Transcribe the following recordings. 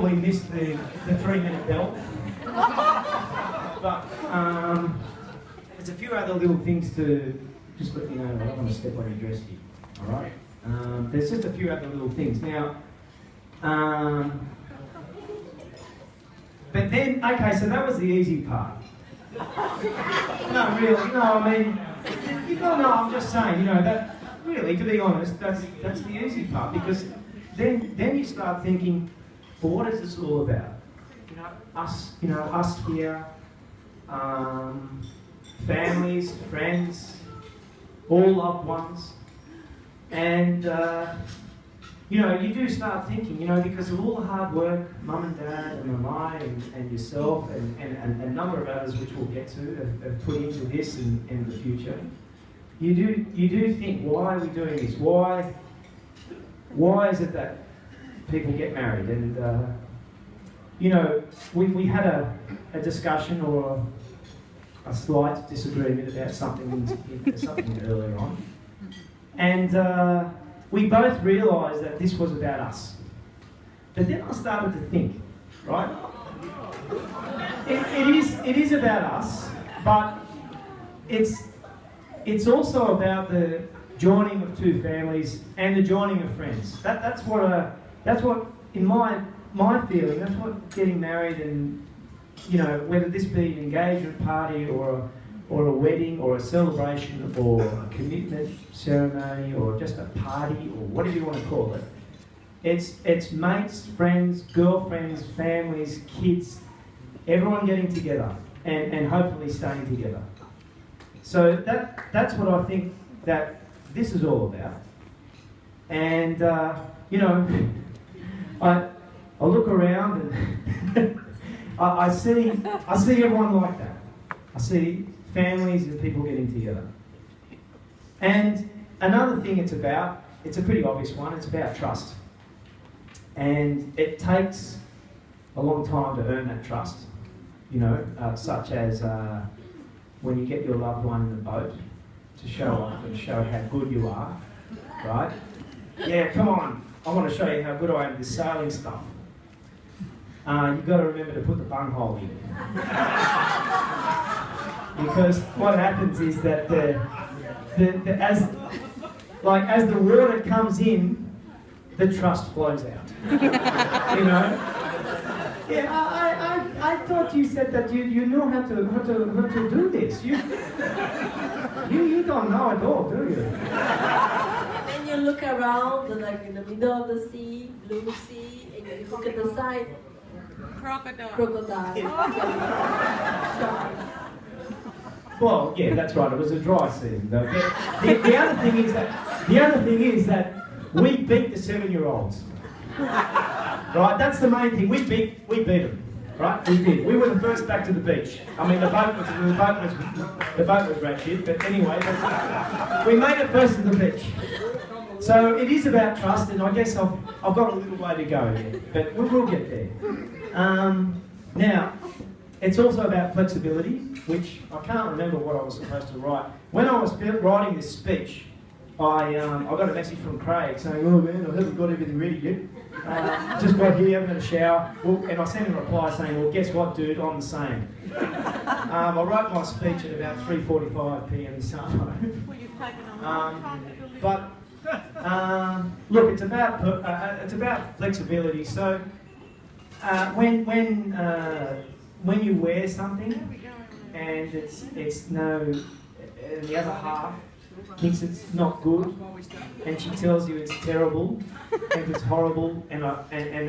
probably missed the 3-minute bell. But there's a few other little things to just let you know. I don't want to step on your dress here, all right? There's just a few other little things. Now, but then, okay, so that was the easy part. No, really, no, I mean, no, I'm just saying, that, really, to be honest, that's the easy part, because then you start thinking, well, what is this all about? Us here, families, friends, all loved ones, and you do start thinking, because of all the hard work Mum and Dad and Mamai and yourself and a number of others which we'll get to have put into this in the future, you do think, why are we doing this? Why is it that people get married? And we had a discussion or a slight disagreement about something earlier on, and we both realised that this was about us. But then I started to think, right? It is about us, but it's also about the joining of two families and the joining of friends. That's what in my feeling, that's what getting married and whether this be an engagement party or a wedding or a celebration or a commitment ceremony or just a party or whatever you want to call it. It's mates, friends, girlfriends, families, kids, everyone getting together and hopefully staying together. So that's what I think that this is all about. And I look around and I see everyone like that. I see families and people getting together. And another thing it's a pretty obvious one, it's about trust. And it takes a long time to earn that trust, such as when you get your loved one in the boat to show off and show how good you are, right? Yeah, come on, I want to show you how good I am at this sailing stuff. You've got to remember to put the bunghole in. Because what happens is that as the water comes in, the trust flows out. Yeah, I thought you said that you know how to do this. You don't know at all, do you? And then you look around, like in the middle of the sea, blue sea, and you look at the side. Crocodile. Well, yeah, that's right. It was a dry season, though. The other thing is that we beat the 7-year-olds. Right? That's the main thing. We beat them. Right? We did. We were the first back to the beach. I mean, the boat was rat shit, but anyway, we made it first to the beach. So it is about trust, and I guess I've got a little way to go yet, but we will get there. Now, it's also about flexibility, which I can't remember what I was supposed to write. When I was writing this speech, I got a message from Craig saying, "Oh man, I haven't got everything ready yet. Just got here, haven't had a shower." Well, and I sent him a reply saying, "Well, guess what, dude? I'm the same." I wrote my speech at about 3:45 p.m. this afternoon. But look, it's about flexibility. So when you wear something and and the other half thinks it's not good, and she tells you it's terrible and it's horrible, and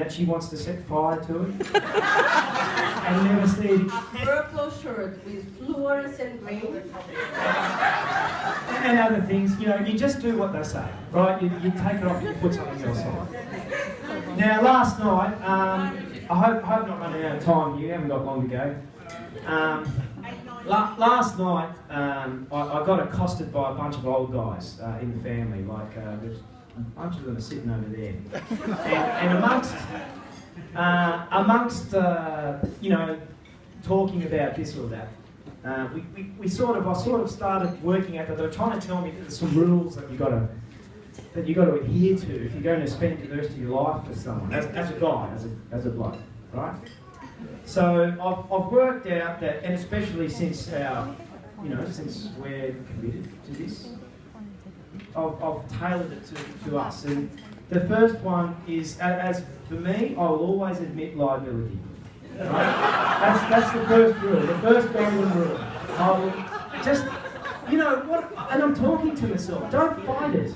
that she wants to set fire to it, and never see it. Purple shirt with fluorescent green. And other things, you just do what they say, right? You take it off and you put something else on. Now, last night, I hope not running out of time. You haven't got long to go. Last night, I got accosted by a bunch of old guys in the family. Like, there's a bunch of them are sitting over there, and amongst talking about this or that, I sort of started working out that they were trying to tell me that there's some rules that you got to that you've got to adhere to if you're going to spend the rest of your life with someone, as a guy, as a bloke, right? So I've worked out that, and especially since since we're committed to this, I've tailored it to us. And the first one is, as for me, I will always admit liability. Right? That's the first rule, the first golden rule. I will just, you know what, and I'm talking to myself, don't fight it.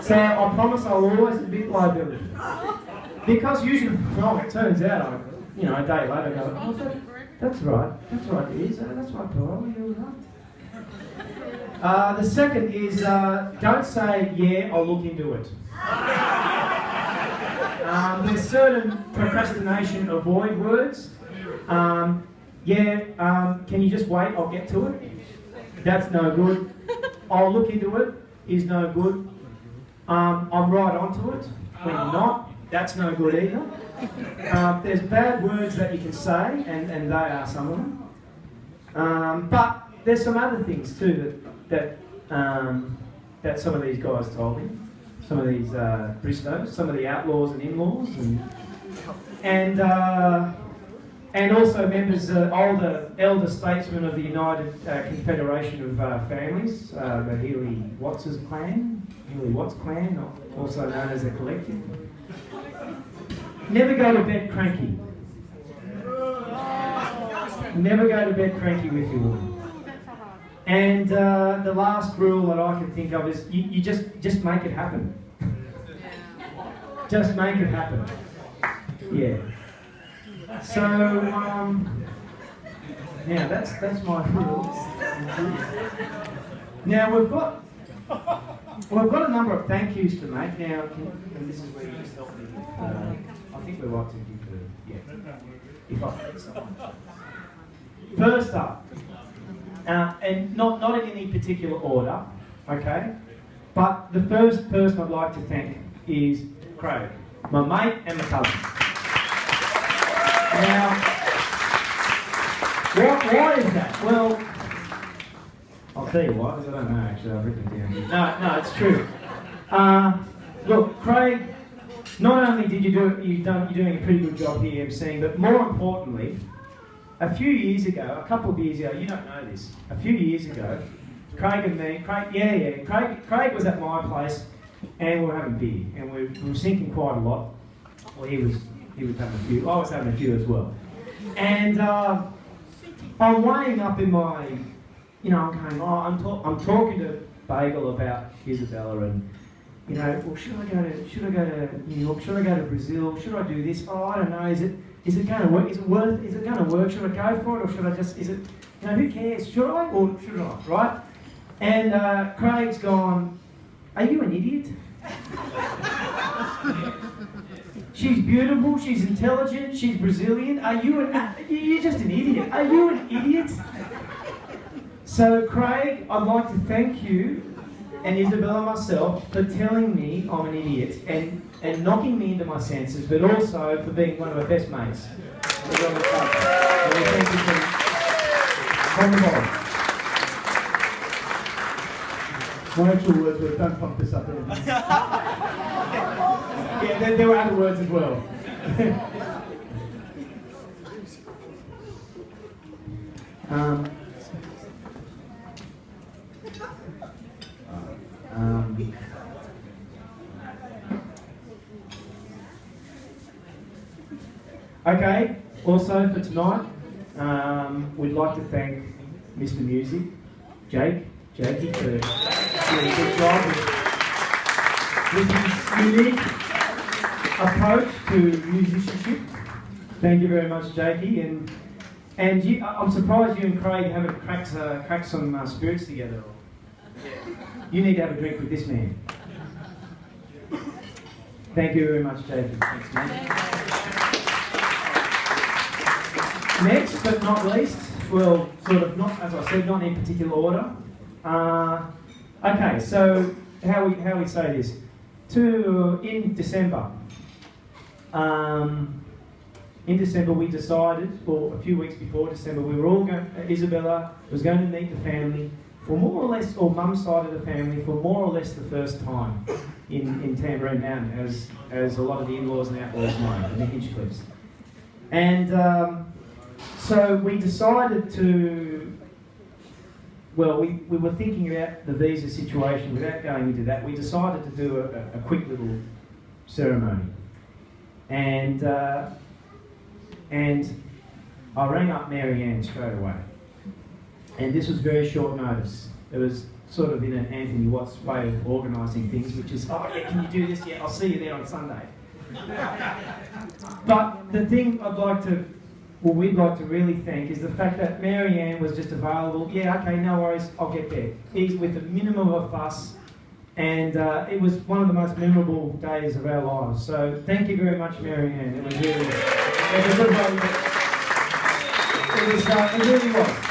So I promise I will always admit liability. Because usually, it turns out, a day later I go, oh, that's right, it is, that's right, Paul, you're right. The second is, don't say, yeah, I'll look into it. There's certain procrastination avoid words. Can you just wait, I'll get to it? That's no good. I'll look into it is no good. I'm right onto it when you're not. That's no good either. There's bad words that you can say, and they are some of them. But there's some other things too that some of these guys told me. Some of these Bristos, some of the outlaws and in-laws, and also members, elder statesmen of the United Confederation of Families, the Healy Watts clan, also known as a collective. Never go to bed cranky. Never go to bed cranky with your woman. And the last rule that I can think of is you just make it happen. Just make it happen. Yeah. So now that's my rules. Now we've got a number of thank yous to make now, and this is where you just help me. I think we like to give if I forget someone. First up, and not in any particular order, okay? But the first person I'd like to thank is Craig, my mate and my cousin. Now, why is that? Well, I'll tell you why, because I don't know actually, I've written it down here. No, it's true. Look, Craig, not only did you're doing a pretty good job here emceeing, but more importantly, a few years ago, a couple of years ago, you don't know this, a few years ago, Craig was at my place and we were having beer and we were sinking quite a lot. Well, he was having a few, I was having a few as well. And I'm weighing up in my, I'm going, I'm talking to Bagel about Isabella and, well, should I go to New York? Should I go to Brazil? Should I do this? Oh, I don't know. Is it going to work? Is it going to work? Should I go for it, or should I just? Who cares? Should I or should I? Right? And Craig's gone. Are you an idiot? She's beautiful. She's intelligent. She's Brazilian. You're just an idiot. Are you an idiot? So, Craig, I'd like to thank you and Isabella myself for telling me I'm an idiot and knocking me into my senses, but also for being one of our best mates. So thank you from the bottom. My actual words were, don't fuck this up anymore. Yeah, there were other words as well. Okay, also for tonight, we'd like to thank Mr. Music, Jakey, for doing a good job with his unique approach to musicianship. Thank you very much, Jakey, and I'm surprised you and Craig haven't cracked some spirits together. You need to have a drink with this man. Thank you very much, Jakey. Thanks, man. Next, but not least, well, sort of not, as I said, not in particular order. Okay, so how we say this? In December. In December, we decided, or a few weeks before December, we were all going. Isabella was going to meet the family for more or less, or mum's side of the family, for more or less the first time in Tambourine Mountain, as a lot of the in-laws and outlaws know, in the Hinchcliffes. And so we decided to, well, we were thinking about the visa situation. Without going into that, we decided to do a quick little ceremony. And I rang up Mary Ann straight away. And this was very short notice. It was sort of in an Anthony Watts way of organising things, which is, oh yeah, can you do this? Yeah, I'll see you there on Sunday. But the thing we'd like to really thank is the fact that Mary Ann was just available. Yeah, okay, no worries, I'll get there. With a minimum of fuss. And it was one of the most memorable days of our lives. So thank you very much, Mary Ann. It was really, it really was.